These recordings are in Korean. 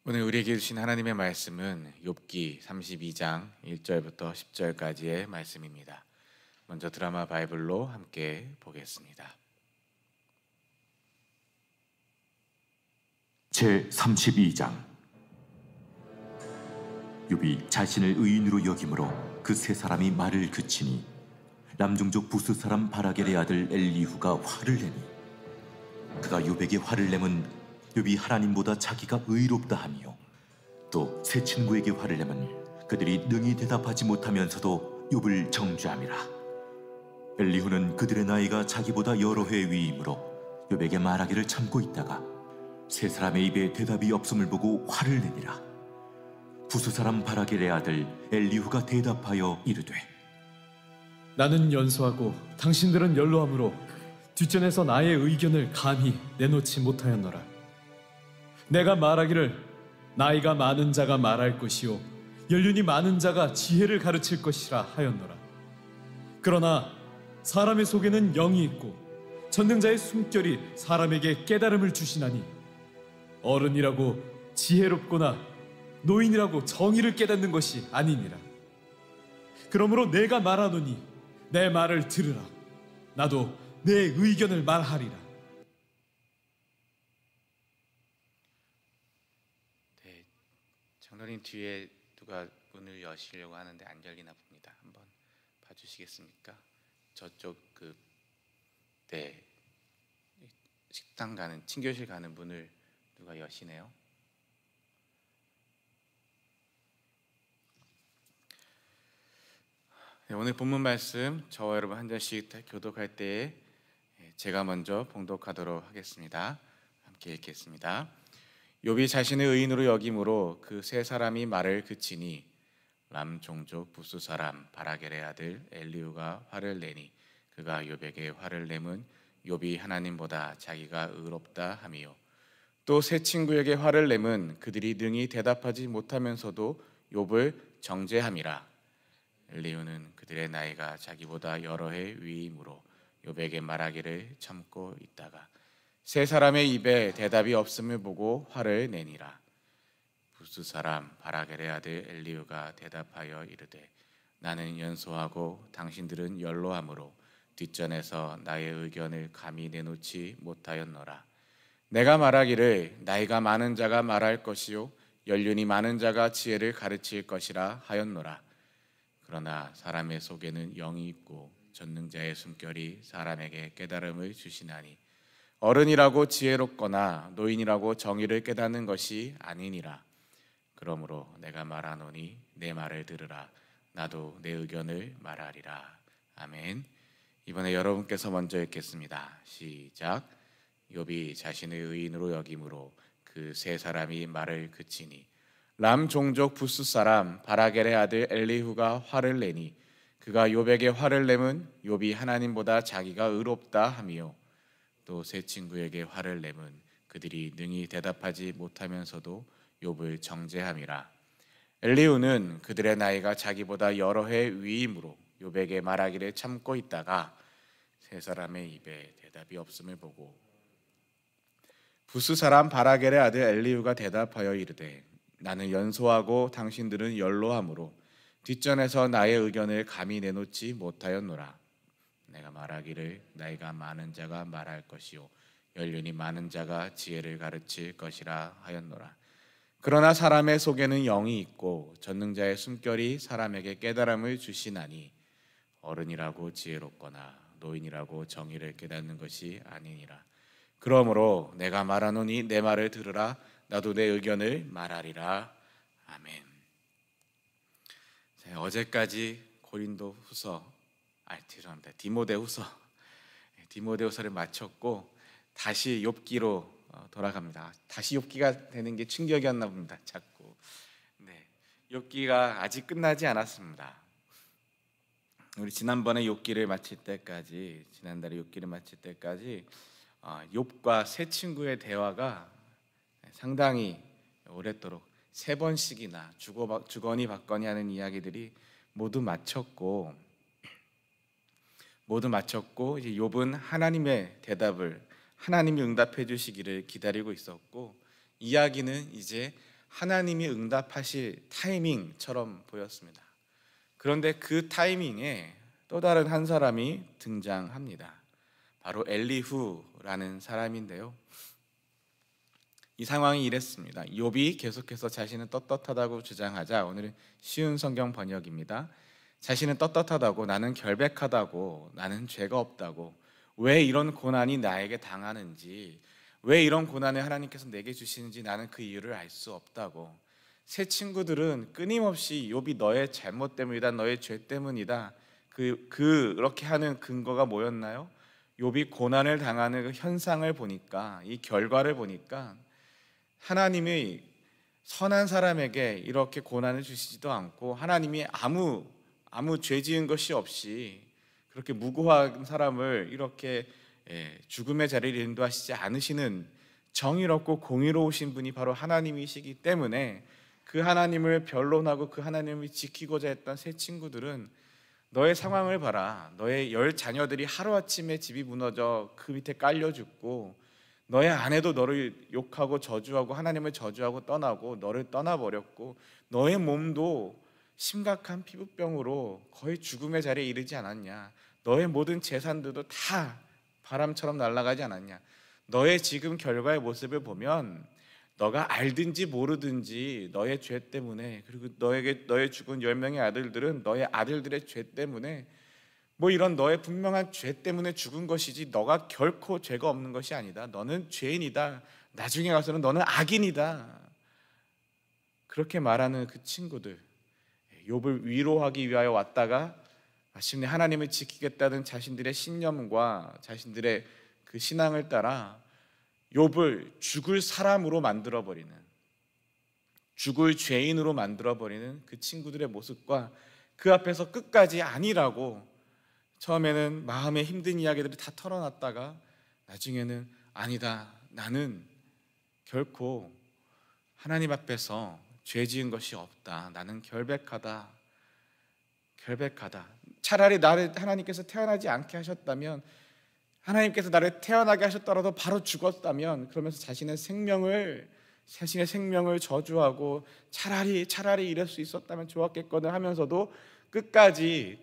오늘 우리에게 주신 하나님의 말씀은 욥기 32장 1절부터 10절까지의 말씀입니다. 먼저 드라마 바이블로 함께 보겠습니다. 제32장. 욥이 자신을 의인으로 여김으로 그 세 사람이 말을 그치니 남종족 부스 사람 바라겔의 아들 엘리후가 화를 내니 그가 욥에게 화를 내면 욥이 하나님보다 자기가 의롭다 하며 또 세 친구에게 화를 내면 그들이 능히 대답하지 못하면서도 욥을 정죄함이라. 엘리후는 그들의 나이가 자기보다 여러 해 위이므로 욥에게 말하기를 참고 있다가 세 사람의 입에 대답이 없음을 보고 화를 내니라. 부스 사람 바라겔의 아들 엘리후가 대답하여 이르되, 나는 연소하고 당신들은 연로함으로 뒷전에서 나의 의견을 감히 내놓지 못하였노라. 내가 말하기를 나이가 많은 자가 말할 것이요 연륜이 많은 자가 지혜를 가르칠 것이라 하였노라. 그러나 사람의 속에는 영이 있고 전능자의 숨결이 사람에게 깨달음을 주시나니 어른이라고 지혜롭거나 노인이라고 정의를 깨닫는 것이 아니니라. 그러므로 내가 말하노니 내 말을 들으라. 나도 내 의견을 말하리라. 네, 장로님 뒤에 누가 문을 여시려고 하는데 안 열리나 봅니다. 한번 봐주시겠습니까? 저쪽 식당 가는 친교실 가는 문을 누가 여시네요. 네, 오늘 본문 말씀 저와 여러분 한 절씩 교독할 때에 제가 먼저 봉독하도록 하겠습니다. 함께 읽겠습니다. 욥이 자신의 의인으로 여김으로 그 세 사람이 말을 그치니 람 종족 부스 사람 바라겔의 아들 엘리후가 화를 내니 그가 욥에게 화를 내면 욥이 하나님보다 자기가 의롭다 하며 또 세 친구에게 화를 내면 그들이 능히 대답하지 못하면서도 욥을 정죄함이라. 엘리후는 그들의 나이가 자기보다 여러 해 위이므로 욥에게 말하기를 참고 있다가 세 사람의 입에 대답이 없음을 보고 화를 내니라. 부스 사람 바라겔의 아들 엘리후가 대답하여 이르되 나는 연소하고 당신들은 연로함으로 뒷전에서 나의 의견을 감히 내놓지 못하였노라. 내가 말하기를 나이가 많은 자가 말할 것이요 연륜이 많은 자가 지혜를 가르칠 것이라 하였노라. 그러나 사람의 속에는 영이 있고 전능자의 숨결이 사람에게 깨달음을 주시나니 어른이라고 지혜롭거나 노인이라고 정의를 깨닫는 것이 아니니라. 그러므로 내가 말하노니 내 말을 들으라. 나도 내 의견을 말하리라. 아멘. 이번에 여러분께서 먼저 읽겠습니다. 시작. 욥이 자신의 의인으로 여김으로 그 세 사람이 말을 그치니 람 종족 부스 사람 바라겔의 아들 엘리후가 화를 내니 그가 욥에게 화를 내면 욥이 하나님보다 자기가 의롭다 하며 또 세 친구에게 화를 내면 그들이 능히 대답하지 못하면서도 욥을 정죄함이라. 엘리후는 그들의 나이가 자기보다 여러 해 위이므로 욥에게 말하기를 참고 있다가 세 사람의 입에 대답이 없음을 보고 부스 사람 바라겔의 아들 엘리후가 대답하여 이르되 나는 연소하고 당신들은 연로함으로 뒷전에서 나의 의견을 감히 내놓지 못하였노라. 내가 말하기를 나이가 많은 자가 말할 것이요 연륜이 많은 자가 지혜를 가르칠 것이라 하였노라. 그러나 사람의 속에는 영이 있고 전능자의 숨결이 사람에게 깨달음을 주시나니 어른이라고 지혜롭거나 노인이라고 정의를 깨닫는 것이 아니니라. 그러므로 내가 말하노니 내 말을 들으라. 나도 내 의견을 말하리라. 아멘. 자, 어제까지 디모데후서를 마쳤고 다시 욥기로 돌아갑니다. 다시 욥기가 되는 게 충격이었나 봅니다. 자꾸. 네, 욥기가 아직 끝나지 않았습니다. 우리 지난달에 욥기를 마칠 때까지 욥과 세 친구의 대화가 상당히 오랫도록 세 번씩이나 주거니 받거니 하는 이야기들이 모두 마쳤고 이제 욥은 하나님의 대답을 하나님이 응답해 주시기를 기다리고 있었고 이야기는 이제 하나님이 응답하실 타이밍처럼 보였습니다. 그런데 그 타이밍에 또 다른 한 사람이 등장합니다. 바로 엘리후라는 사람인데요. 이 상황이 이랬습니다. 욥이 계속해서 자신은 떳떳하다고 주장하자, 오늘은 쉬운 성경 번역입니다. 자신은 떳떳하다고, 나는 결백하다고, 나는 죄가 없다고, 왜 이런 고난이 나에게 당하는지, 왜 이런 고난을 하나님께서 내게 주시는지 나는 그 이유를 알 수 없다고. 세 친구들은 끊임없이 욥이 너의 잘못 때문이다, 너의 죄 때문이다, 그렇게 하는 근거가 뭐였나요? 욥이 고난을 당하는 그 현상을 보니까, 이 결과를 보니까 하나님이 선한 사람에게 이렇게 고난을 주시지도 않고, 하나님이 아무 죄 지은 것이 없이 그렇게 무고한 사람을 이렇게 죽음의 자리를 인도하시지 않으시는 정의롭고 공의로우신 분이 바로 하나님이시기 때문에, 그 하나님을 변론하고 그 하나님을 지키고자 했던 세 친구들은 너의 상황을 봐라, 너의 10 자녀들이 하루아침에 집이 무너져 그 밑에 깔려 죽고, 너의 아내도 너를 욕하고 저주하고 하나님을 저주하고 떠나고 너를 떠나버렸고, 너의 몸도 심각한 피부병으로 거의 죽음의 자리에 이르지 않았냐, 너의 모든 재산들도 다 바람처럼 날아가지 않았냐. 너의 지금 결과의 모습을 보면 너가 알든지 모르든지 너의 죄 때문에, 그리고 너의 죽은 10명의 아들들은 너의 아들들의 죄 때문에, 뭐 이런 너의 분명한 죄 때문에 죽은 것이지 너가 결코 죄가 없는 것이 아니다. 너는 죄인이다. 나중에 가서는 너는 악인이다. 그렇게 말하는 그 친구들, 욥을 위로하기 위하여 왔다가 마침내 하나님을 지키겠다는 자신들의 신념과 자신들의 그 신앙을 따라 욥을 죽을 사람으로 만들어버리는, 죽을 죄인으로 만들어버리는 그 친구들의 모습과, 그 앞에서 끝까지 아니라고 처음에는 마음에 힘든 이야기들을 다 털어놨다가 나중에는 아니다, 나는 결코 하나님 앞에서 죄 지은 것이 없다, 나는 결백하다. 차라리 나를 하나님께서 태어나지 않게 하셨다면, 하나님께서 나를 태어나게 하셨더라도 바로 죽었다면, 그러면서 자신의 생명을 저주하고 차라리 이럴 수 있었다면 좋았겠거든 하면서도 끝까지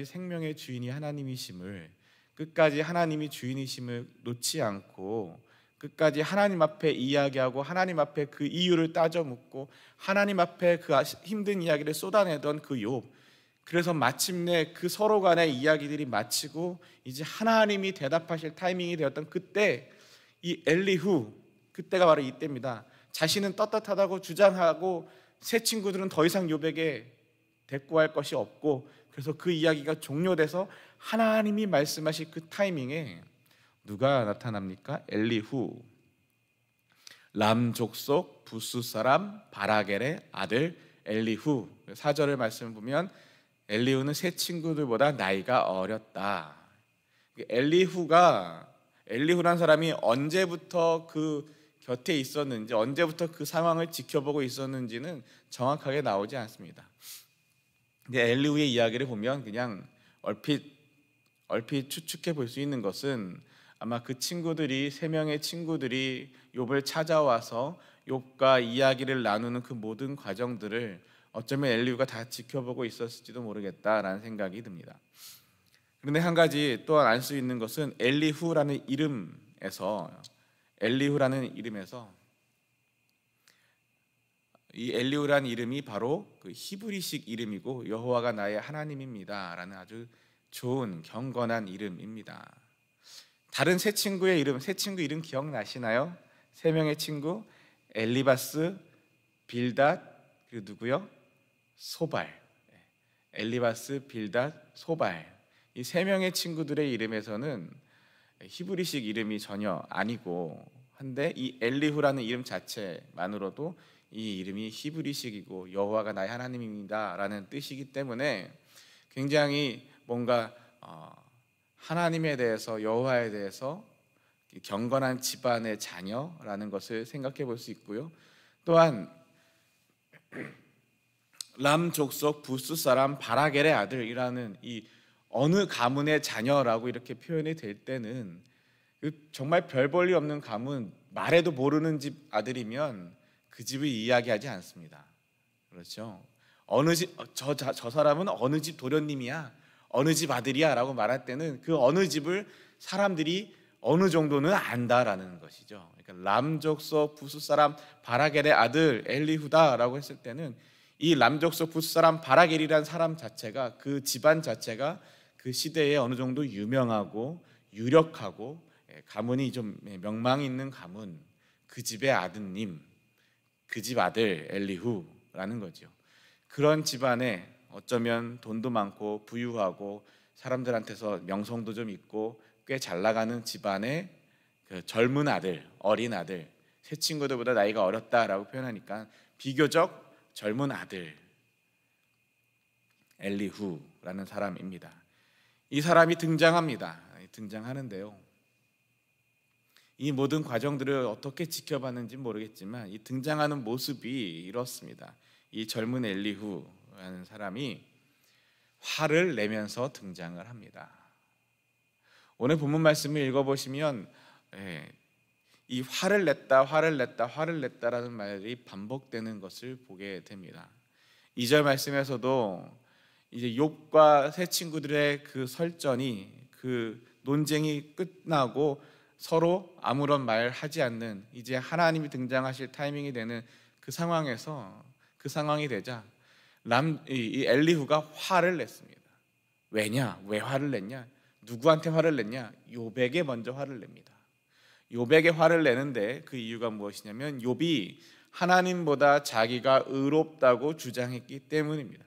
생명의 주인이 하나님이심을, 끝까지 하나님이 주인이심을 놓지 않고, 끝까지 하나님 앞에 이야기하고 하나님 앞에 그 이유를 따져 묻고 하나님 앞에 그 힘든 이야기를 쏟아내던 그 욥, 그래서 마침내 그 서로 간의 이야기들이 마치고 이제 하나님이 대답하실 타이밍이 되었던 그때, 이 엘리후, 그때가 바로 이때입니다. 자신은 떳떳하다고 주장하고 세 친구들은 더 이상 욥에게 대꾸할 것이 없고, 그래서 그 이야기가 종료돼서 하나님이 말씀하실 그 타이밍에 누가 나타납니까? 엘리후, 람 족속 부스 사람 바라겔의 아들 엘리후. 4절을 말씀을 보면 엘리후는 세 친구들보다 나이가 어렸다. 엘리후란 사람이 언제부터 그 곁에 있었는지, 언제부터 그 상황을 지켜보고 있었는지는 정확하게 나오지 않습니다. 근데 엘리후의 이야기를 보면 그냥 얼핏 추측해 볼 수 있는 것은, 아마 그 친구들이, 3명의 친구들이 욥을 찾아와서 욥과 이야기를 나누는 그 모든 과정들을 어쩌면 엘리후가 다 지켜보고 있었을지도 모르겠다라는 생각이 듭니다. 그런데 한 가지 또한 알 수 있는 것은, 엘리후라는 이름에서 이 엘리후라는 이름이 바로 그 히브리식 이름이고, 여호와가 나의 하나님입니다라는 아주 좋은 경건한 이름입니다. 다른 세 친구 이름 기억나시나요? 3명의 친구, 엘리바스, 빌닷, 그리고 누구요? 소발. 엘리바스, 빌닷, 소발. 이 3명의 친구들의 이름에서는 히브리식 이름이 전혀 아니고 한데, 이 엘리후라는 이름 자체만으로도 이 이름이 히브리식이고 여호와가 나의 하나님입니다라는 뜻이기 때문에 굉장히 뭔가 하나님에 대해서, 여호와에 대해서 경건한 집안의 자녀라는 것을 생각해 볼 수 있고요. 또한 람 족속 부스 사람 바라겔의 아들이라는 이 어느 가문의 자녀라고 이렇게 표현이 될 때는, 정말 별 볼일 없는 가문, 말해도 모르는 집 아들이면 그 집을 이야기하지 않습니다. 그렇죠? 저 사람은 어느 집 도련님이야, 어느 집 아들이야라고 말할 때는 그 어느 집을 사람들이 어느 정도는 안다라는 것이죠. 그러니까 람족속 부스 사람 바라겔의 아들 엘리후다라고 했을 때는 이 람족속 부스 사람 바라겔이라는 사람 자체가, 그 집안 자체가 그 시대에 어느 정도 유명하고 유력하고 가문이 좀 명망이 있는 가문, 그 집의 아드님, 그 집 아들 엘리후라는 거죠. 그런 집안에 어쩌면 돈도 많고 부유하고 사람들한테서 명성도 좀 있고 꽤 잘 나가는 집안의 그 젊은 아들, 어린 아들, 새 친구들보다 나이가 어렸다라고 표현하니까 비교적 젊은 아들 엘리후라는 사람입니다. 이 사람이 등장하는데요. 이 모든 과정들을 어떻게 지켜봤는지 모르겠지만 이 등장하는 모습이 이렇습니다. 이 젊은 엘리후라는 사람이 화를 내면서 등장을 합니다. 오늘 본문 말씀을 읽어보시면 이 화를 냈다라는 말이 반복되는 것을 보게 됩니다. 2절 말씀에서도 이제 욥과 세 친구들의 그 설전이, 그 논쟁이 끝나고 서로 아무런 말 하지 않는, 이제 하나님이 등장하실 타이밍이 되는 그 상황이 되자 이 엘리후가 화를 냈습니다. 왜냐? 왜 화를 냈냐? 누구한테 화를 냈냐? 욥에게 먼저 화를 냅니다. 욥에게 화를 내는데 그 이유가 무엇이냐면 욥이 하나님보다 자기가 의롭다고 주장했기 때문입니다.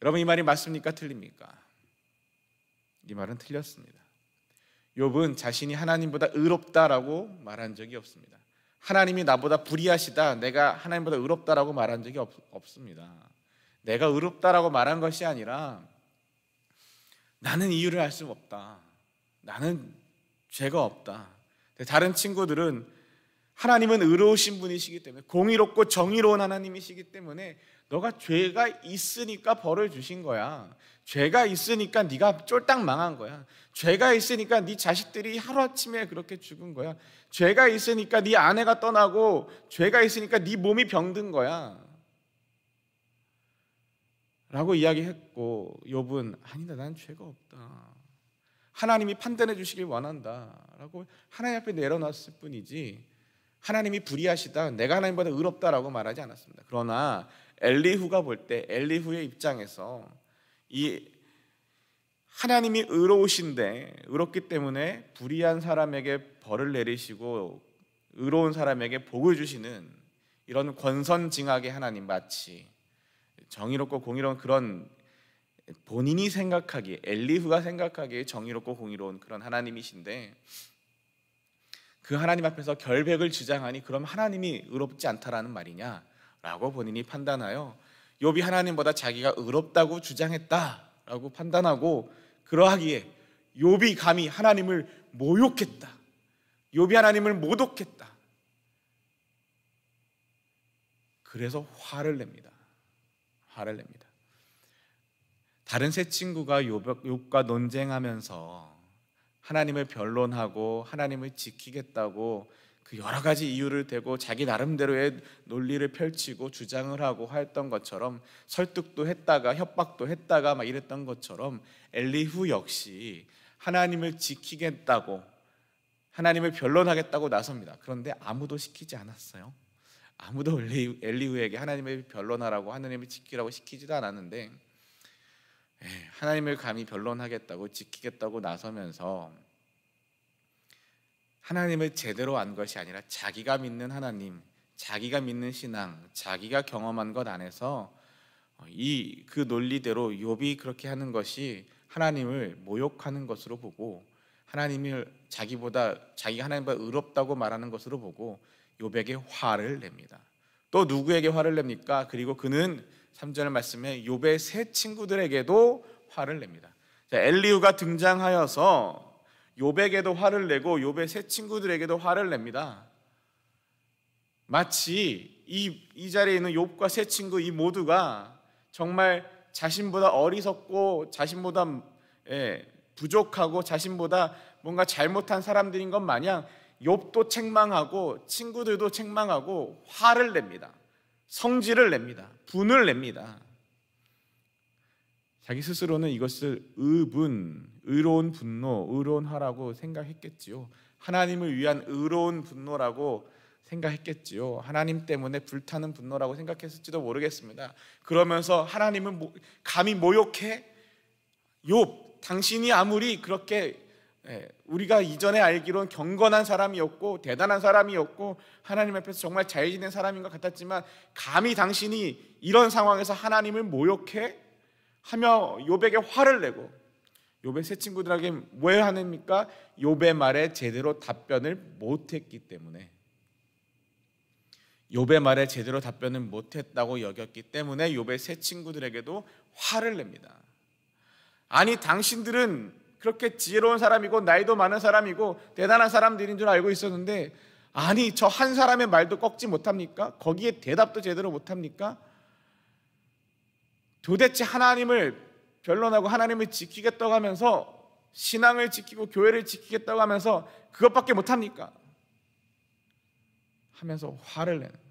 여러분, 이 말이 맞습니까? 틀립니까? 이 말은 틀렸습니다. 욥은 자신이 하나님보다 의롭다라고 말한 적이 없습니다. 하나님이 나보다 불의하시다, 내가 하나님보다 의롭다라고 말한 적이 없습니다. 내가 의롭다라고 말한 것이 아니라 나는 이유를 알 수 없다, 나는 죄가 없다. 다른 친구들은 하나님은 의로우신 분이시기 때문에, 공의롭고 정의로운 하나님이시기 때문에 너가 죄가 있으니까 벌을 주신 거야. 죄가 있으니까 네가 쫄딱 망한 거야. 죄가 있으니까 네 자식들이 하루아침에 그렇게 죽은 거야. 죄가 있으니까 네 아내가 떠나고, 죄가 있으니까 네 몸이 병든 거야 라고 이야기했고, 욥은 아니다, 난 죄가 없다, 하나님이 판단해 주시길 원한다 라고 하나님 앞에 내려놨을 뿐이지 하나님이 불의하시다, 내가 하나님보다 의롭다라고 말하지 않았습니다. 그러나 엘리후가 볼 때, 엘리후의 입장에서 이 하나님이 의로우신데, 의롭기 때문에 불의한 사람에게 벌을 내리시고 의로운 사람에게 복을 주시는 이런 권선징악의 하나님, 마치 정의롭고 공의로운 그런, 본인이 생각하기에, 엘리후가 생각하기에 정의롭고 공의로운 그런 하나님이신데, 그 하나님 앞에서 결백을 주장하니 그럼 하나님이 의롭지 않다라는 말이냐라고 본인이 판단하여 욥이 하나님보다 자기가 의롭다고 주장했다라고 판단하고, 그러하기에 욥이 감히 하나님을 모욕했다, 욥이 하나님을 모독했다, 그래서 화를 냅니다. 다른 세 친구가 욥과 논쟁하면서 하나님을 변론하고 하나님을 지키겠다고 그 여러 가지 이유를 대고 자기 나름대로의 논리를 펼치고 주장을 하고 했던 것처럼, 설득도 했다가 협박도 했다가 막 이랬던 것처럼 엘리후 역시 하나님을 지키겠다고, 하나님을 변론하겠다고 나섭니다. 그런데 아무도 시키지 않았어요. 아무도 엘리후에게 하나님을 변론하라고, 하나님을 지키라고 시키지도 않았는데 하나님을 감히 변론하겠다고, 지키겠다고 나서면서 하나님을 제대로 안 것이 아니라 자기가 믿는 하나님, 자기가 믿는 신앙, 자기가 경험한 것 안에서 그 논리대로 욥이 그렇게 하는 것이 하나님을 모욕하는 것으로 보고, 하나님을 자기가 하나님보다 의롭다고 말하는 것으로 보고 욥에게 화를 냅니다. 또 누구에게 화를 냅니까? 그리고 그는 3절 말씀에 욥의 세 친구들에게도 화를 냅니다. 엘리후가 등장하여서 욥에게도 화를 내고 욥의 세 친구들에게도 화를 냅니다. 마치 이 자리에 있는 욥과 세 친구 이 모두가 정말 자신보다 어리석고 자신보다 부족하고 자신보다 뭔가 잘못한 사람들인 것 마냥 욥도 책망하고 친구들도 책망하고 화를 냅니다. 성질을 냅니다. 분을 냅니다. 자기 스스로는 이것을 의로운 분노, 의로운 화라고 생각했겠지요. 하나님을 위한 의로운 분노라고 생각했겠지요. 하나님 때문에 불타는 분노라고 생각했을지도 모르겠습니다. 그러면서 하나님을 감히 모욕해? 욥, 당신이 아무리 그렇게 우리가 이전에 알기로는 경건한 사람이었고 대단한 사람이었고 하나님 앞에서 정말 잘 지낸 사람인 것 같았지만 감히 당신이 이런 상황에서 하나님을 모욕해? 하며 욥에게 화를 내고 욥의 세 친구들에게 왜 하십니까? 욥의 말에 제대로 답변을 못했기 때문에, 욥의 말에 제대로 답변을 못했다고 여겼기 때문에 욥의 세 친구들에게도 화를 냅니다. 아니 당신들은 그렇게 지혜로운 사람이고 나이도 많은 사람이고 대단한 사람들인 줄 알고 있었는데 아니 저 한 사람의 말도 꺾지 못합니까? 거기에 대답도 제대로 못합니까? 도대체 하나님을 변론하고 하나님을 지키겠다고 하면서 신앙을 지키고 교회를 지키겠다고 하면서 그것밖에 못합니까? 하면서 화를 내는 거죠.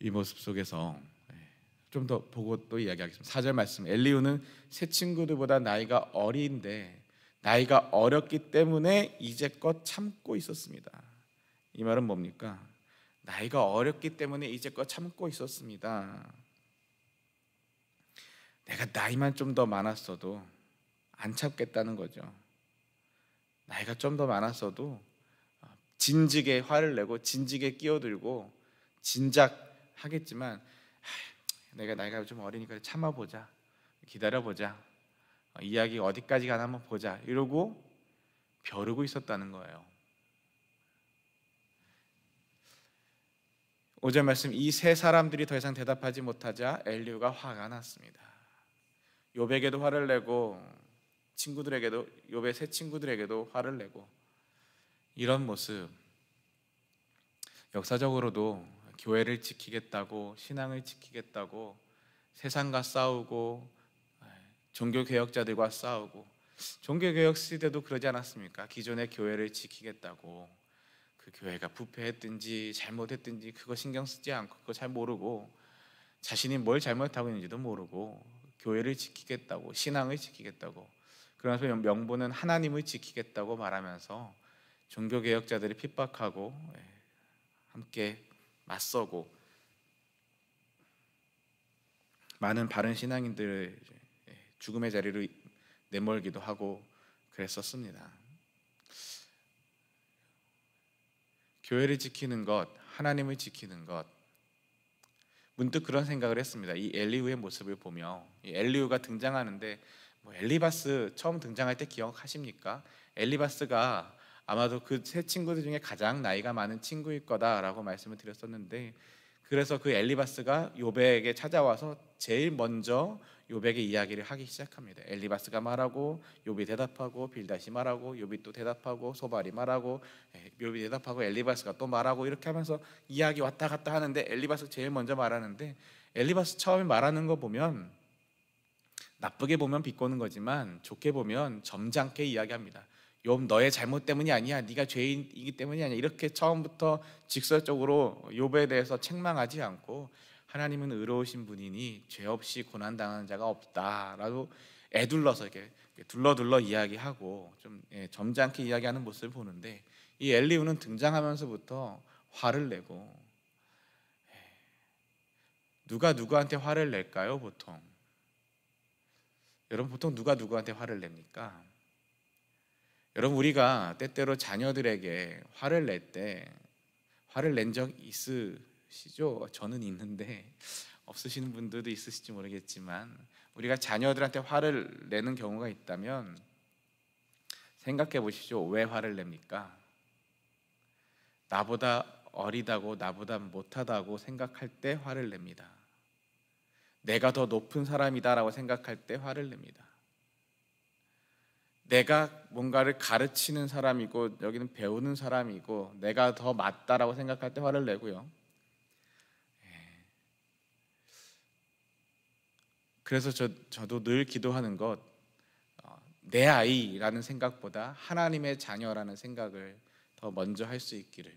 이 모습 속에서 좀 더 보고 또 이야기하겠습니다. 4절 말씀, 엘리후는 세 친구들보다 나이가 어린데 나이가 어렸기 때문에 이제껏 참고 있었습니다. 이 말은 뭡니까? 나이가 어렸기 때문에 이제껏 참고 있었습니다. 내가 나이만 좀 더 많았어도 안 참겠다는 거죠. 나이가 좀 더 많았어도 진즉에 화를 내고 진즉에 끼어들고 진작 하겠지만 내가 나이가 좀 어리니까 참아보자, 기다려보자, 이야기 어디까지 가나 한번 보자 이러고 벼르고 있었다는 거예요. 5절 말씀, 이 세 사람들이 더 이상 대답하지 못하자 엘리후가 화가 났습니다. 욥에게도 화를 내고 친구들에게도, 욥의 세 친구들에게도 화를 내고, 이런 모습 역사적으로도 교회를 지키겠다고 신앙을 지키겠다고 세상과 싸우고 종교개혁자들과 싸우고, 종교개혁 시대도 그러지 않았습니까? 기존의 교회를 지키겠다고 그 교회가 부패했든지 잘못했든지 그거 신경 쓰지 않고 그거 잘 모르고 자신이 뭘 잘못하고 있는지도 모르고 교회를 지키겠다고 신앙을 지키겠다고, 그러면서 명분은 하나님을 지키겠다고 말하면서 종교개혁자들이 핍박하고 함께 맞서고 많은 바른 신앙인들을 죽음의 자리로 내몰기도 하고 그랬었습니다. 교회를 지키는 것, 하나님을 지키는 것, 문득 그런 생각을 했습니다. 이 엘리후의 모습을 보며, 이 엘리후가 등장하는데 엘리바스 처음 등장할 때 기억하십니까? 엘리바스가 아마도 그 세 친구들 중에 가장 나이가 많은 친구일 거다라고 말씀을 드렸었는데, 그래서 그 엘리바스가 욥에게 찾아와서 제일 먼저 욥에게 이야기를 하기 시작합니다. 엘리바스가 말하고 욥이 대답하고 빌닷이 말하고 욥이 또 대답하고 소발이 말하고 욥이 대답하고 엘리바스가 또 말하고, 이렇게 하면서 이야기 왔다 갔다 하는데 엘리바스 제일 먼저 말하는데, 엘리바스 처음에 말하는 거 보면 나쁘게 보면 비꼬는 거지만 좋게 보면 점잖게 이야기합니다. 욥 너의 잘못 때문이 아니야, 네가 죄인이기 때문이 아니야, 이렇게 처음부터 직설적으로 욥에 대해서 책망하지 않고 하나님은 의로우신 분이니 죄 없이 고난 당하는 자가 없다라고 애둘러서 이렇게 둘러 이야기하고 좀 점잖게 이야기하는 모습을 보는데, 이 엘리후는 등장하면서부터 화를 내고, 누가 누구한테 화를 낼까요? 보통 여러분, 보통 누가 누구한테 화를 냅니까? 여러분, 우리가 때때로 자녀들에게 화를 낼 때 화를 낸 적 있으시죠? 저는 있는데 없으시는 분들도 있으실지 모르겠지만, 우리가 자녀들한테 화를 내는 경우가 있다면 생각해 보시죠. 왜 화를 냅니까? 나보다 어리다고, 나보다 못하다고 생각할 때 화를 냅니다. 내가 더 높은 사람이다라고 생각할 때 화를 냅니다. 내가 뭔가를 가르치는 사람이고 여기는 배우는 사람이고 내가 더 맞다라고 생각할 때 화를 내고요. 그래서 저도 늘 기도하는 것, 내 아이라는 생각보다 하나님의 자녀라는 생각을 더 먼저 할 수 있기를.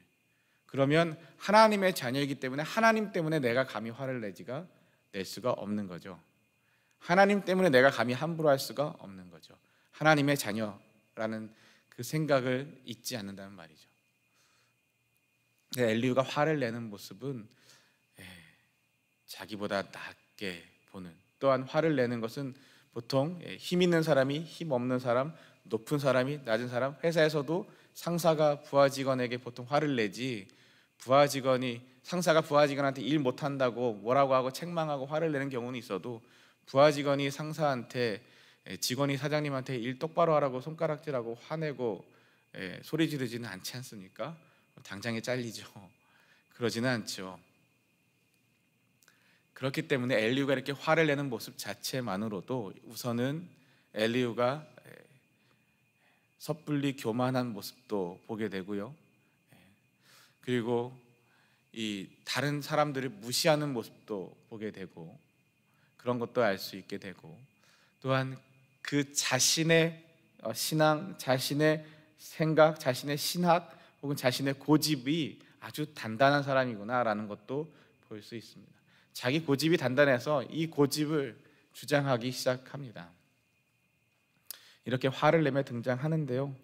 그러면 하나님의 자녀이기 때문에 하나님 때문에 내가 감히 화를 낼 수가 없는 거죠. 하나님 때문에 내가 감히 함부로 할 수가 없는 거죠. 하나님의 자녀라는 그 생각을 잊지 않는다는 말이죠. 엘리후가 화를 내는 모습은 자기보다 낮게 보는, 또한 화를 내는 것은 보통 힘 있는 사람이 힘 없는 사람, 높은 사람이 낮은 사람, 회사에서도 상사가 부하 직원에게 보통 화를 내지, 상사가 부하 직원한테 일 못한다고 뭐라고 하고 책망하고 화를 내는 경우는 있어도 부하 직원이 상사한테, 직원이 사장님한테 일 똑바로 하라고 손가락질하고 화내고 소리 지르지는 않지 않습니까? 당장에 잘리죠. 그러지는 않죠. 그렇기 때문에 엘리후가 이렇게 화를 내는 모습 자체만으로도 우선은 엘리후가 섣불리 교만한 모습도 보게 되고요. 그리고 이 다른 사람들을 무시하는 모습도 보게 되고, 그런 것도 알 수 있게 되고, 또한 그 자신의 신앙, 자신의 생각, 자신의 신학 혹은 자신의 고집이 아주 단단한 사람이구나라는 것도 볼 수 있습니다. 자기 고집이 단단해서 이 고집을 주장하기 시작합니다. 이렇게 화를 내며 등장하는데요.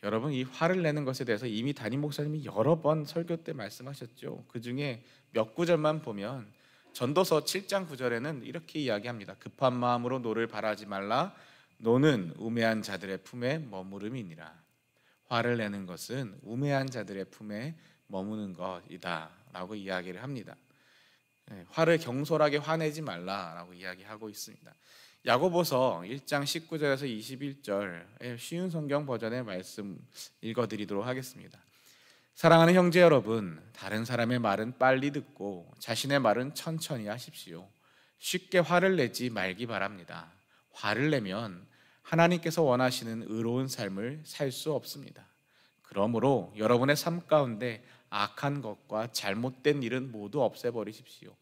여러분, 이 화를 내는 것에 대해서 이미 담임 목사님이 여러 번 설교 때 말씀하셨죠. 그 중에 몇 구절만 보면 전도서 7장 9절에는 이렇게 이야기합니다. 급한 마음으로 노를 바라지 말라. 노는 우매한 자들의 품에 머무름이니라. 화를 내는 것은 우매한 자들의 품에 머무는 것이다 라고 이야기를 합니다. 화를 경솔하게 화내지 말라라고 이야기하고 있습니다. 야고보서 1장 19절에서 21절 쉬운 성경 버전의 말씀 읽어드리도록 하겠습니다. 사랑하는 형제 여러분, 다른 사람의 말은 빨리 듣고 자신의 말은 천천히 하십시오. 쉽게 화를 내지 말기 바랍니다. 화를 내면 하나님께서 원하시는 의로운 삶을 살 수 없습니다. 그러므로 여러분의 삶 가운데 악한 것과 잘못된 일은 모두 없애버리십시오.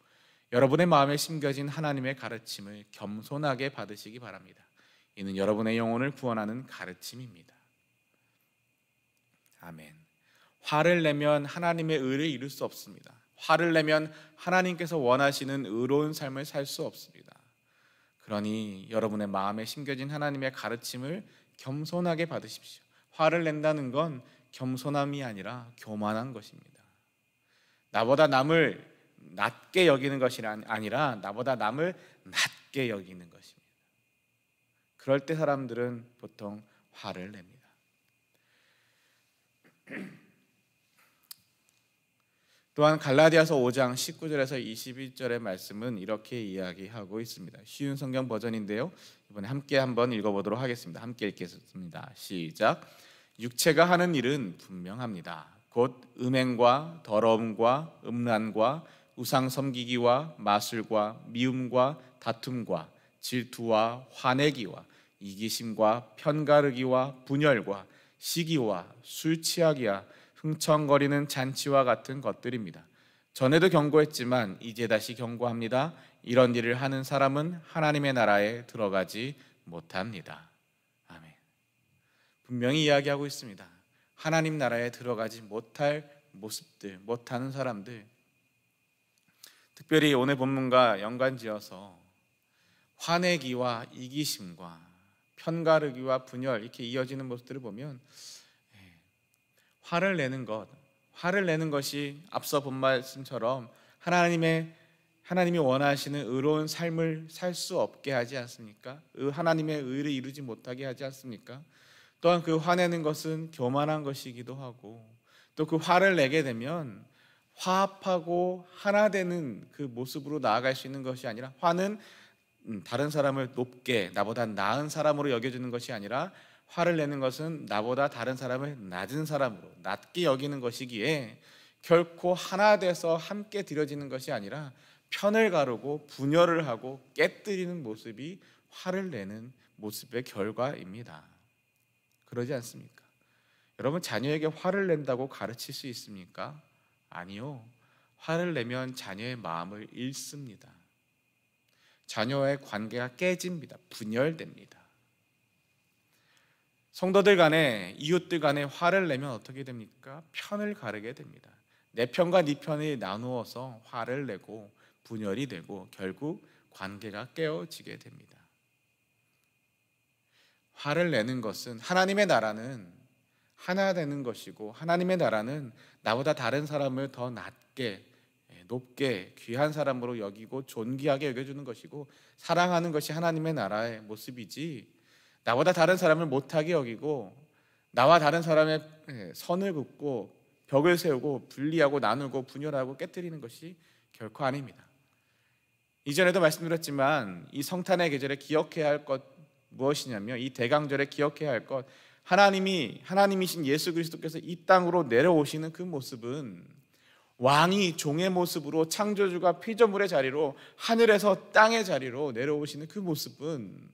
여러분의 마음에 심겨진 하나님의 가르침을 겸손하게 받으시기 바랍니다. 이는 여러분의 영혼을 구원하는 가르침입니다. 아멘. 화를 내면 하나님의 의를 이룰 수 없습니다. 화를 내면 하나님께서 원하시는 의로운 삶을 살 수 없습니다. 그러니 여러분의 마음에 심겨진 하나님의 가르침을 겸손하게 받으십시오. 화를 낸다는 건 겸손함이 아니라 교만한 것입니다. 나보다 남을 낮게 여기는 것이 아니라 나보다 남을 낮게 여기는 것입니다. 그럴 때 사람들은 보통 화를 냅니다. 또한 갈라디아서 5장 19절에서 21절의 말씀은 이렇게 이야기하고 있습니다. 쉬운 성경 버전인데요. 이번에 함께 한번 읽어보도록 하겠습니다. 함께 읽겠습니다. 시작. 육체가 하는 일은 분명합니다. 곧 음행과 더러움과 음란과 우상 섬기기와 마술과 미움과 다툼과 질투와 화내기와 이기심과 편가르기와 분열과 시기와 술 취하기와 흥청거리는 잔치와 같은 것들입니다. 전에도 경고했지만 이제 다시 경고합니다. 이런 일을 하는 사람은 하나님의 나라에 들어가지 못합니다. 아멘. 분명히 이야기하고 있습니다. 하나님 나라에 들어가지 못할 모습들, 못하는 사람들, 특별히 오늘 본문과 연관지어서 화내기와 이기심과 편가르기와 분열 이렇게 이어지는 모습들을 보면 화를 내는 것이 앞서 본 말씀처럼 하나님이 원하시는 의로운 삶을 살 수 없게 하지 않습니까? 하나님의 의를 이루지 못하게 하지 않습니까? 또한 그 화내는 것은 교만한 것이기도 하고, 또 그 화를 내게 되면 화합하고 하나 되는 그 모습으로 나아갈 수 있는 것이 아니라, 화는 다른 사람을 높게 나보다 나은 사람으로 여겨주는 것이 아니라 화를 내는 것은 나보다 다른 사람을 낮은 사람으로 낮게 여기는 것이기에 결코 하나 돼서 함께 드려지는 것이 아니라 편을 가르고 분열을 하고 깨뜨리는 모습이 화를 내는 모습의 결과입니다. 그러지 않습니까? 여러분, 자녀에게 화를 낸다고 가르칠 수 있습니까? 아니요. 화를 내면 자녀의 마음을 잃습니다. 자녀와의 관계가 깨집니다. 분열됩니다. 성도들 간에, 이웃들 간에 화를 내면 어떻게 됩니까? 편을 가르게 됩니다. 내 편과 네 편이 나누어서 화를 내고 분열이 되고 결국 관계가 깨어지게 됩니다. 화를 내는 것은, 하나님의 나라는 하나 되는 것이고, 하나님의 나라는 나보다 다른 사람을 더 낮게, 높게, 귀한 사람으로 여기고 존귀하게 여겨주는 것이고, 사랑하는 것이 하나님의 나라의 모습이지, 나보다 다른 사람을 못하게 여기고 나와 다른 사람의 선을 긋고 벽을 세우고 분리하고 나누고 분열하고 깨뜨리는 것이 결코 아닙니다. 이전에도 말씀드렸지만 이 성탄의 계절에 기억해야 할 것 무엇이냐면, 이 대강절에 기억해야 할 것, 하나님이신 예수 그리스도께서 이 땅으로 내려오시는 그 모습은 왕이 종의 모습으로 창조주가 피조물의 자리로, 하늘에서 땅의 자리로 내려오시는 그 모습은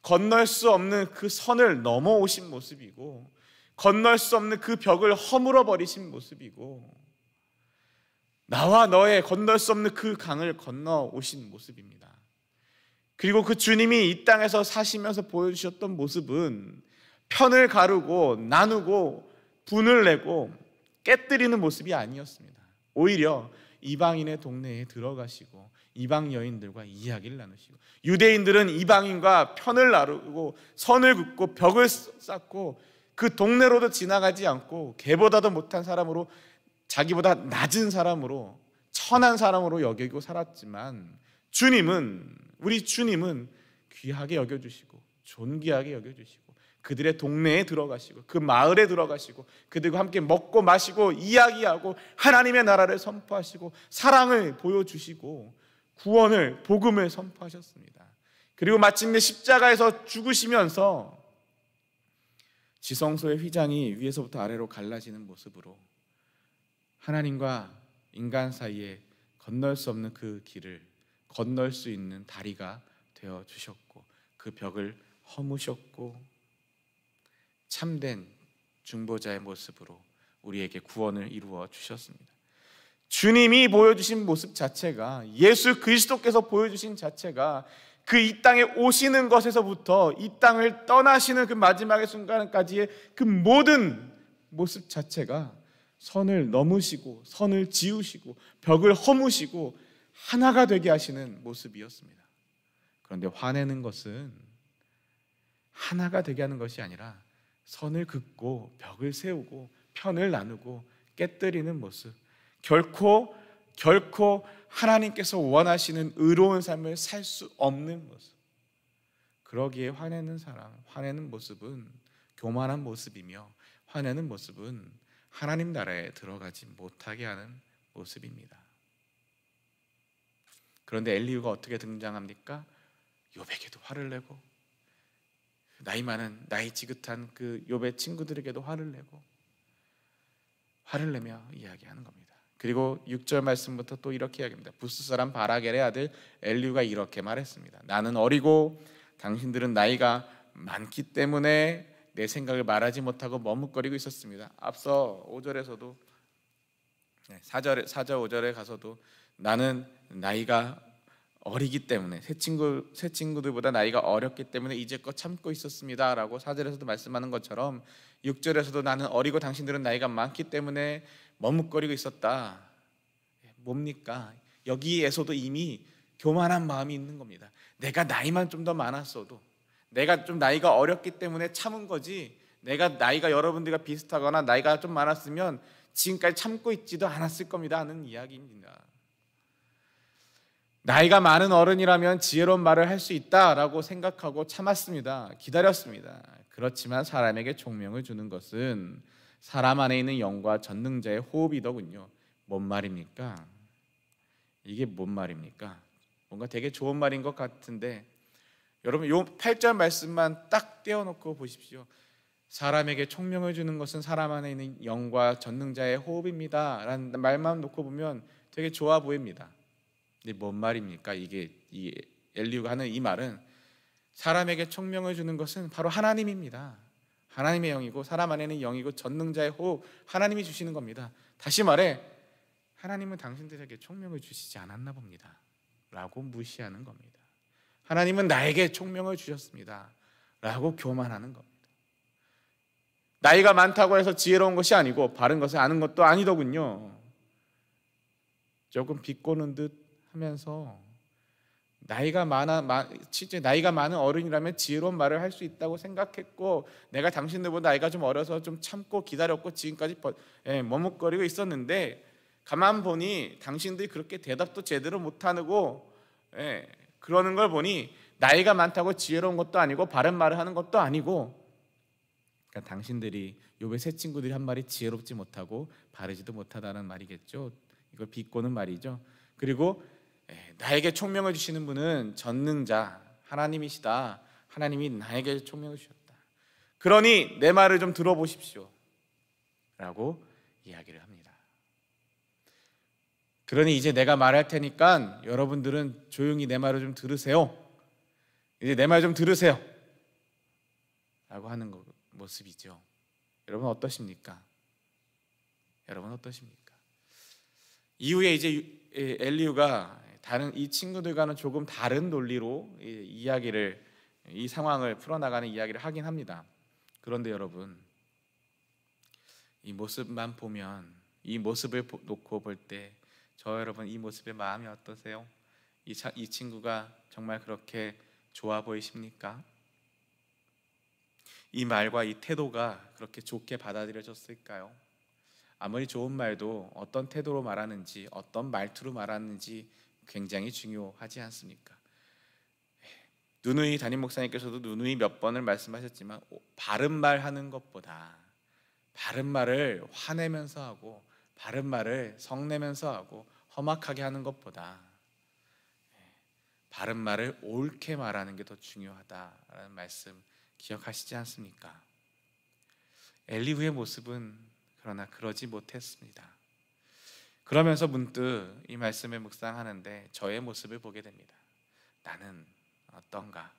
건널 수 없는 그 선을 넘어오신 모습이고, 건널 수 없는 그 벽을 허물어 버리신 모습이고, 나와 너의 건널 수 없는 그 강을 건너 오신 모습입니다. 그리고 그 주님이 이 땅에서 사시면서 보여주셨던 모습은 편을 가르고 나누고 분을 내고 깨뜨리는 모습이 아니었습니다. 오히려 이방인의 동네에 들어가시고 이방 여인들과 이야기를 나누시고, 유대인들은 이방인과 편을 나누고 선을 긋고 벽을 쌓고 그 동네로도 지나가지 않고 걔보다도 못한 사람으로, 자기보다 낮은 사람으로, 천한 사람으로 여기고 살았지만, 우리 주님은 귀하게 여겨주시고 존귀하게 여겨주시고 그들의 동네에 들어가시고 그 마을에 들어가시고 그들과 함께 먹고 마시고 이야기하고 하나님의 나라를 선포하시고 사랑을 보여주시고 구원을, 복음을 선포하셨습니다. 그리고 마침내 십자가에서 죽으시면서 지성소의 휘장이 위에서부터 아래로 갈라지는 모습으로 하나님과 인간 사이에 건널 수 없는 그 길을 건널 수 있는 다리가 되어 주셨고, 그 벽을 허무셨고 참된 중보자의 모습으로 우리에게 구원을 이루어 주셨습니다. 주님이 보여주신 모습 자체가, 예수 그리스도께서 보여주신 자체가 그 이 땅에 오시는 것에서부터 이 땅을 떠나시는 그 마지막의 순간까지의 그 모든 모습 자체가 선을 넘으시고 선을 지우시고 벽을 허무시고 하나가 되게 하시는 모습이었습니다. 그런데 화내는 것은 하나가 되게 하는 것이 아니라 선을 긋고 벽을 세우고 편을 나누고 깨뜨리는 모습, 결코 하나님께서 원하시는 의로운 삶을 살 수 없는 모습. 그러기에 화내는 모습은 교만한 모습이며, 화내는 모습은 하나님 나라에 들어가지 못하게 하는 모습입니다. 그런데 엘리후가 어떻게 등장합니까? 욥에게도 화를 내고, 나이 많은, 나이 지긋한 그 욥의 친구들에게도 화를 내며 이야기하는 겁니다. 그리고 6절 말씀부터 또 이렇게 이야기합니다. 부스 사람 바라겔의 아들 엘리후가 이렇게 말했습니다. 나는 어리고 당신들은 나이가 많기 때문에 내 생각을 말하지 못하고 머뭇거리고 있었습니다. 앞서 5절에서도 4절 5절에 가서도 나는 나이가 어리기 때문에, 새 친구들보다 나이가 어렸기 때문에 이제껏 참고 있었습니다 라고 4절에서도 말씀하는 것처럼 6절에서도 나는 어리고 당신들은 나이가 많기 때문에 머뭇거리고 있었다. 뭡니까? 여기에서도 이미 교만한 마음이 있는 겁니다. 내가 나이만 좀 더 많았어도, 내가 좀 나이가 어렸기 때문에 참은 거지, 내가 나이가 여러분들과 비슷하거나 나이가 좀 많았으면 지금까지 참고 있지도 않았을 겁니다 하는 이야기입니다. 나이가 많은 어른이라면 지혜로운 말을 할 수 있다라고 생각하고 참았습니다. 기다렸습니다. 그렇지만 사람에게 총명을 주는 것은 사람 안에 있는 영과 전능자의 호흡이더군요. 뭔 말입니까? 이게 뭔 말입니까? 뭔가 되게 좋은 말인 것 같은데, 여러분 요 8절 말씀만 딱 떼어놓고 보십시오. 사람에게 총명을 주는 것은 사람 안에 있는 영과 전능자의 호흡입니다 라는 말만 놓고 보면 되게 좋아 보입니다. 근데 뭔 말입니까? 이 엘리후가 하는 이 말은, 사람에게 총명을 주는 것은 바로 하나님입니다. 하나님의 영이고 사람 안에는 영이고 전능자의 호흡, 하나님이 주시는 겁니다. 다시 말해, 하나님은 당신들에게 총명을 주시지 않았나 봅니다 라고 무시하는 겁니다. 하나님은 나에게 총명을 주셨습니다 라고 교만하는 겁니다. 나이가 많다고 해서 지혜로운 것이 아니고 바른 것을 아는 것도 아니더군요. 조금 비꼬는 듯 하면서 진짜 나이가 많은 어른이라면 지혜로운 말을 할 수 있다고 생각했고, 내가 당신들보다 나이가 좀 어려서 좀 참고 기다렸고 지금까지 머뭇거리고 있었는데, 가만 보니 당신들이 그렇게 대답도 제대로 못하고 그러는 걸 보니 나이가 많다고 지혜로운 것도 아니고 바른 말을 하는 것도 아니고, 그러니까 당신들이 욥의 세 친구들이 한 말이 지혜롭지 못하고 바르지도 못하다는 말이겠죠. 이걸 비꼬는 말이죠. 그리고 나에게 총명을 주시는 분은 전능자 하나님이시다. 하나님이 나에게 총명을 주셨다. 그러니 내 말을 좀 들어보십시오 라고 이야기를 합니다. 그러니 이제 내가 말할 테니까 여러분들은 조용히 내 말을 좀 들으세요. 이제 내 말 좀 들으세요 라고 하는 모습이죠. 여러분 어떠십니까? 여러분 어떠십니까? 이후에 이제 엘리후가 다른 이 친구들과는 조금 다른 논리로 이 상황을 풀어나가는 이야기를 하긴 합니다. 그런데 여러분, 이 모습만 보면, 이 모습을 놓고 볼 때 여러분 이 모습의 마음이 어떠세요? 이 친구가 정말 그렇게 좋아 보이십니까? 이 말과 이 태도가 그렇게 좋게 받아들여졌을까요? 아무리 좋은 말도 어떤 태도로 말하는지, 어떤 말투로 말하는지 굉장히 중요하지 않습니까? 누누이 담임 목사님께서도 누누이 몇 번을 말씀하셨지만, 바른 말 하는 것보다 바른 말을 화내면서 하고 바른 말을 성내면서 하고 험악하게 하는 것보다 바른 말을 옳게 말하는 게 더 중요하다라는 말씀 기억하시지 않습니까? 엘리후의 모습은 그러나 그러지 못했습니다. 그러면서 문득 이 말씀을 묵상하는데 저의 모습을 보게 됩니다. 나는 어떤가?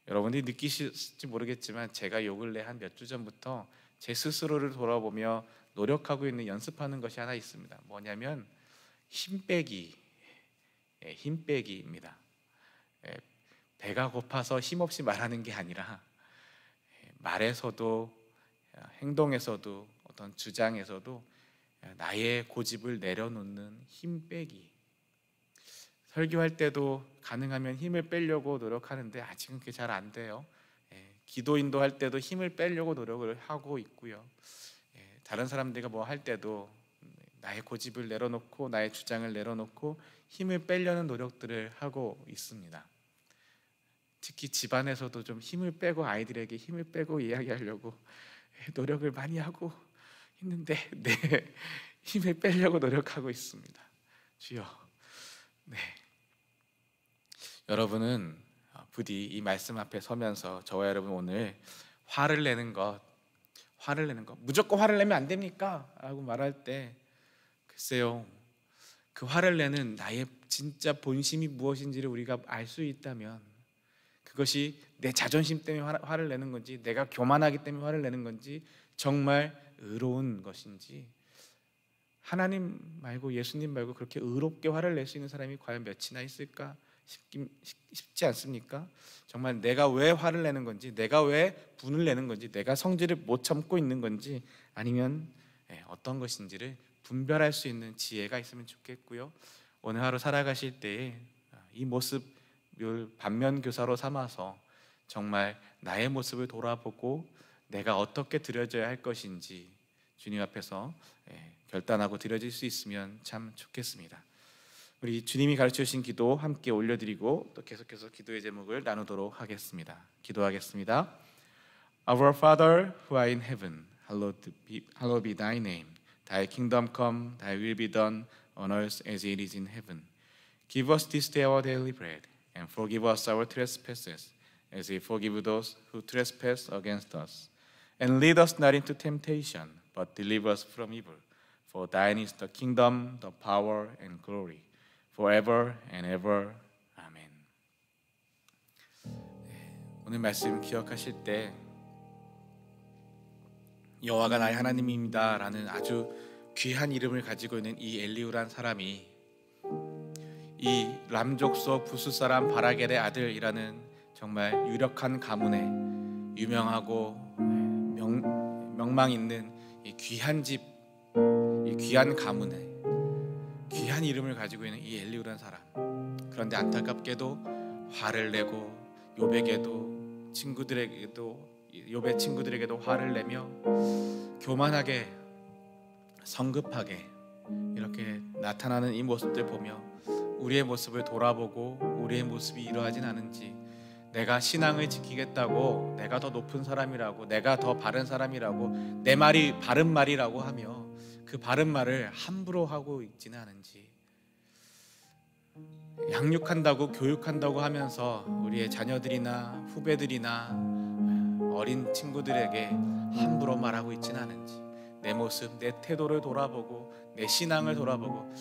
여러분들이 느끼실지 모르겠지만 제가 요 근래 한 몇 주 전부터 제 스스로를 돌아보며 노력하고 있는, 연습하는 것이 하나 있습니다. 뭐냐면 힘빼기입니다. 배가 고파서 힘없이 말하는 게 아니라 말에서도 행동에서도 어떤 주장에서도 나의 고집을 내려놓는 힘빼기. 설교할 때도 가능하면 힘을 빼려고 노력하는데 아직은 그게 잘 안 돼요. 기도 인도할 때도 힘을 빼려고 노력을 하고 있고요. 다른 사람들과 뭐 할 때도 나의 고집을 내려놓고 나의 주장을 내려놓고 힘을 빼려는 노력들을 하고 있습니다. 특히 집안에서도 좀 힘을 빼고, 아이들에게 힘을 빼고 이야기하려고 노력을 많이 하고 있는데 힘을 빼려고 노력하고 있습니다. 주여. 여러분은 부디 이 말씀 앞에 서면서 저와 여러분 오늘 화를 내는 것 무조건 화를 내면 안 됩니까? 라고 말할 때 글쎄요, 그 화를 내는 나의 진짜 본심이 무엇인지를 우리가 알 수 있다면, 그것이 내 자존심 때문에 화를 내는 건지, 내가 교만하기 때문에 화를 내는 건지, 정말 의로운 것인지, 하나님 말고 예수님 말고 그렇게 의롭게 화를 낼 수 있는 사람이 과연 몇이나 있을까 싶지 않습니까? 정말 내가 왜 화를 내는 건지, 내가 왜 분을 내는 건지, 내가 성질을 못 참고 있는 건지, 아니면 어떤 것인지를 분별할 수 있는 지혜가 있으면 좋겠고요. 오늘 하루 살아가실 때에 이 모습을 반면교사로 삼아서 정말 나의 모습을 돌아보고 내가 어떻게 드려져야 할 것인지 주님 앞에서 결단하고 드려질 수 있으면 참 좋겠습니다. 우리 주님이 가르쳐 주신 기도 함께 올려드리고 또 계속해서 기도의 제목을 나누도록 하겠습니다. 기도하겠습니다. Our Father who art in heaven, hallowed be thy name. Thy kingdom come, thy will be done on earth as it is in heaven. Give us this day our daily bread, and forgive us our trespasses, as we forgive those who trespass against us. And lead us not into temptation, but deliver us from evil. For thine is the kingdom, the power, and glory, forever and ever. 아멘. 오늘 말씀 기억하실 때 여호와가 나의 하나님입니다 라는 아주 귀한 이름을 가지고 있는 이 엘리후란 사람이, 이 람족속 부스 사람 바라겔의 아들이라는 정말 유력한 가문에 유명하고 명망 있는 이 귀한 집, 이 귀한 가문에 귀한 이름을 가지고 있는 이 엘리후라는 사람. 그런데 안타깝게도 화를 내고 욥에게도 욥의 친구들에게도 화를 내며 교만하게 성급하게 이렇게 나타나는 이 모습들 보며 우리의 모습을 돌아보고 우리의 모습이 이러하진 않은지, 내가 신앙을 지키겠다고 내가 더 높은 사람이라고 내가 더 바른 사람이라고 내 말이 바른 말이라고 하며 그 바른 말을 함부로 하고 있지는 않은지, 양육한다고 교육한다고 하면서 우리의 자녀들이나 후배들이나 어린 친구들에게 함부로 말하고 있지는 않은지, 내 모습, 내 태도를 돌아보고 내 신앙을 돌아보고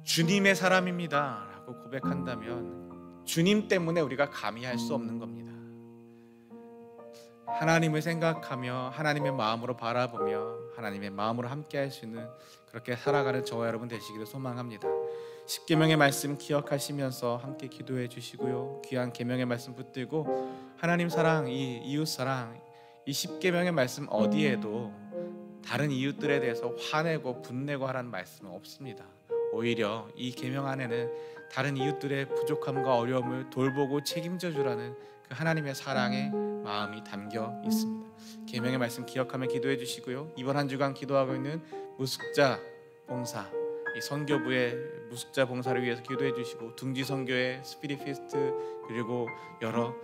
주님의 사람입니다 라고 고백한다면 주님 때문에 우리가 감히 할 수 없는 겁니다. 하나님을 생각하며 하나님의 마음으로 바라보며 하나님의 마음으로 함께 할 수 있는 그렇게 살아가는 저와 여러분 되시기를 소망합니다. 십계명의 말씀 기억하시면서 함께 기도해 주시고요. 귀한 계명의 말씀 붙들고 하나님 사랑, 이 이웃 사랑, 이 십계명의 말씀 어디에도 다른 이웃들에 대해서 화내고 분내고 하라는 말씀은 없습니다. 오히려 이 계명 안에는 다른 이웃들의 부족함과 어려움을 돌보고 책임져 주라는 그 하나님의 사랑의 마음이 담겨 있습니다. 계명의 말씀 기억하며 기도해 주시고요. 이번 한 주간 기도하고 있는 무숙자 봉사, 이 선교부의 무숙자 봉사를 위해서 기도해 주시고 둥지 선교회, 스피릿 피스트, 그리고 여러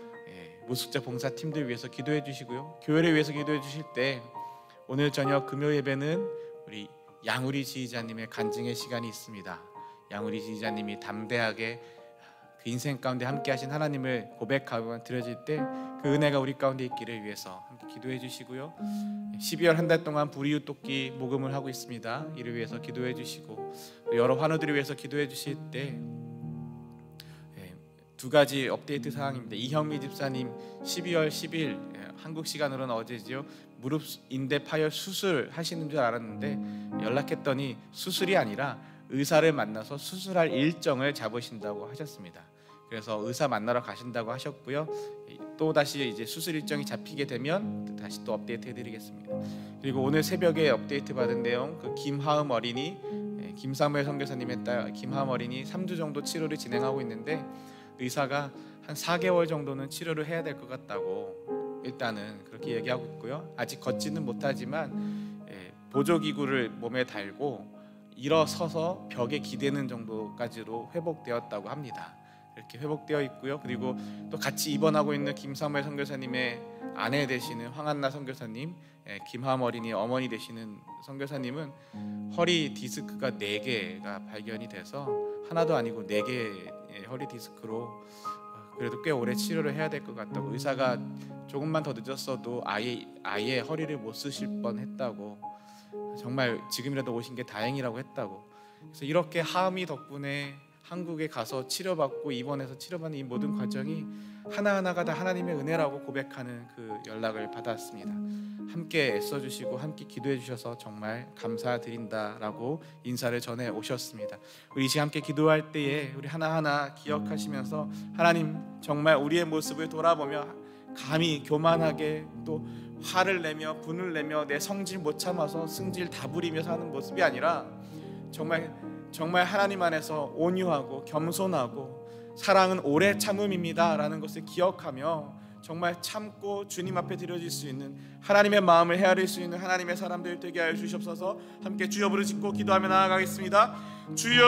무숙자 봉사 팀들 위해서 기도해 주시고요. 교회를 위해서 기도해 주실 때 오늘 저녁 금요 예배는 우리 양우리 지휘자님의 간증의 시간이 있습니다. 양우리 지휘자님이 담대하게 그 인생 가운데 함께 하신 하나님을 고백하고 드려질 때 그 은혜가 우리 가운데 있기를 위해서 함께 기도해 주시고요. 12월 한 달 동안 불이웃 돕기 모금을 하고 있습니다. 이를 위해서 기도해 주시고 여러 환우들을 위해서 기도해 주실 때 두 가지 업데이트 사항입니다. 이형미 집사님 12월 10일 한국 시간으로는 어제죠. 무릎 인대 파열 수술 하시는 줄 알았는데 연락했더니 수술이 아니라 의사를 만나서 수술할 일정을 잡으신다고 하셨습니다. 그래서 의사 만나러 가신다고 하셨고요. 또 다시 이제 수술 일정이 잡히게 되면 다시 또 업데이트 해드리겠습니다. 그리고 오늘 새벽에 업데이트 받은 내용, 그 김하음 어린이, 김사무엘 선교사님의 딸 김하음 어린이 3주 정도 치료를 진행하고 있는데 의사가 한 4개월 정도는 치료를 해야 될 것 같다고 일단은 그렇게 얘기하고 있고요. 아직 걷지는 못하지만 보조기구를 몸에 달고 일어서서 벽에 기대는 정도까지로 회복되었다고 합니다. 이렇게 회복되어 있고요. 그리고 또 같이 입원하고 있는 김사무엘 선교사님의 아내 되시는 황한나 선교사님, 김하음 어린이 어머니 되시는 선교사님은 허리 디스크가 4개가 발견이 돼서 하나도 아니고 4개의 허리 디스크로 그래도 꽤 오래 치료를 해야 될 것 같다고, 의사가 조금만 더 늦었어도 아예 허리를 못 쓰실 뻔했다고, 정말 지금이라도 오신 게 다행이라고 했다고. 그래서 이렇게 하음이 덕분에 한국에 가서 치료받고 입원해서 치료받는 이 모든 과정이 하나하나가 다 하나님의 은혜라고 고백하는 그 연락을 받았습니다. 함께 애써주시고 함께 기도해 주셔서 정말 감사드린다라고 인사를 전해 오셨습니다. 우리 이제 함께 기도할 때에 우리 하나하나 기억하시면서 하나님 정말 우리의 모습을 돌아보며 감히 교만하게 또 화를 내며 분을 내며 내 성질 못 참아서 승질 다 부리며 사는 모습이 아니라 정말 하나님 안에서 온유하고 겸손하고 사랑은 오래 참음입니다 라는 것을 기억하며 정말 참고 주님 앞에 드려질 수 있는 하나님의 마음을 헤아릴 수 있는 하나님의 사람들 되게 하여 주시옵소서. 함께 주여 부르짖고 기도하며 나아가겠습니다. 주여